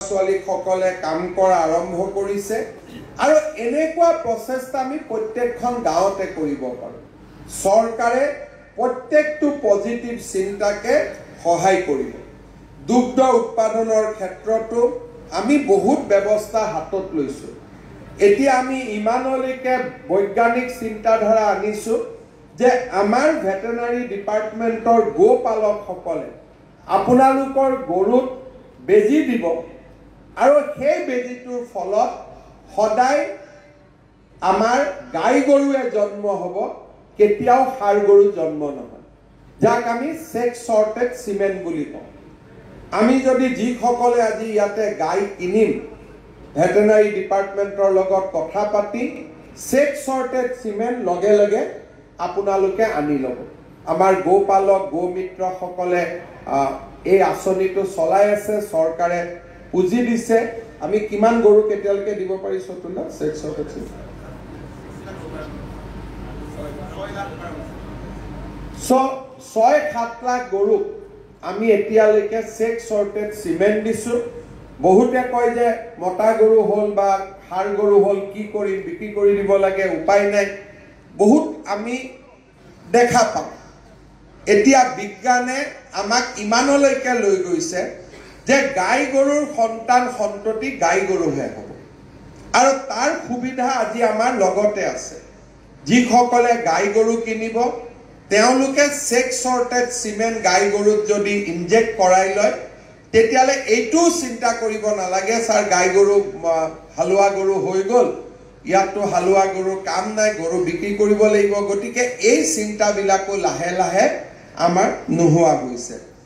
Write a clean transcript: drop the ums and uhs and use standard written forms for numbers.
ছোৱালীসকলে কাম কৰা আৰম্ভ কৰিছে আৰু এনেকুৱা প্ৰচেষ্টা আমি প্ৰত্যেকখন গাঁৱতে কৰিব পাৰোঁ। চৰকাৰে প্ৰত্যেকটো পজিটিভ চিন্তাকে সহায় কৰিব। দুগ্ধ উৎপাদনৰ ক্ষেত্ৰতো আমি বহুত ব্যৱস্থা হাতত লৈছোঁ। এতিয়া আমি ইমানলৈকে বৈজ্ঞানিক চিন্তাধাৰা আনিছোঁ যে আমাৰ ভেটেনাৰী ডিপাৰ্টমেণ্টৰ গোপালকসকলে আপোনালোকৰ গৰুত বেজী দিব আৰু সেই বেজীটোৰ ফলত সদায় আমাৰ গাই গৰুৱে জন্ম হ'ব, কেতিয়াও ষাঁড় গৰু জন্ম নহয়, যাক আমি ছেক্স চৰ্টেড চিমেণ্ট বুলি কওঁ। আমি যদি যিসকলে আজি ইয়াতে গাই কিনিম, ভেটেনাৰী ডিপাৰ্টমেণ্টৰ লগত কথা পাতি ছেক্স চৰ্টেড চিমেণ্ট লগে লগে আপোনালোকে আনি ল'ব। আমাৰ গোপালক গোমিত্ৰসকলে এই আঁচনিটো চলাই আছে, চৰকাৰে পুঁজি দিছে। আমি কিমান গৰু কেতিয়ালৈকে দিব পাৰিছোঁ তোলা ছেক্স চৰ্টেড চিমেণ্ট? 6-7 লাখ গৰুক আমি এতিয়ালৈকে ছেক্স চৰ্টেড চিমেণ্ট দিছোঁ। বহুতে কয় যে মতা গৰু হ'ল বা ষাঁড় গৰু হ'ল, কি কৰিম, বিক্ৰী কৰি দিব লাগে, উপায় নাই। বহুত আমি দেখা পাওঁ। এতিয়া বিজ্ঞানে আমাক ইমানলৈকে লৈ গৈছে যে গাই গৰুৰ সন্তান সন্ততি গাই গৰুহে হ'ব, আৰু তাৰ সুবিধা আজি আমাৰ লগতে আছে। যিসকলে গাই গৰু কিনিব তেওঁলোকে ছেক্স চৰ্টেড চিমেণ্ট গাই গৰুত যদি ইনজেক্ট কৰাই লয়, তেতিয়াহ'লে এইটোও চিন্তা কৰিব নালাগে ছাৰ গাই গৰু হালোৱা গৰু হৈ গ'ল, ইয়াততো হালোৱা গৰুৰ কাম নাই, গৰু বিক্ৰী কৰিব লাগিব। গতিকে এই চিন্তাবিলাকো লাহে লাহে আমাৰ নোহোৱা হৈছে।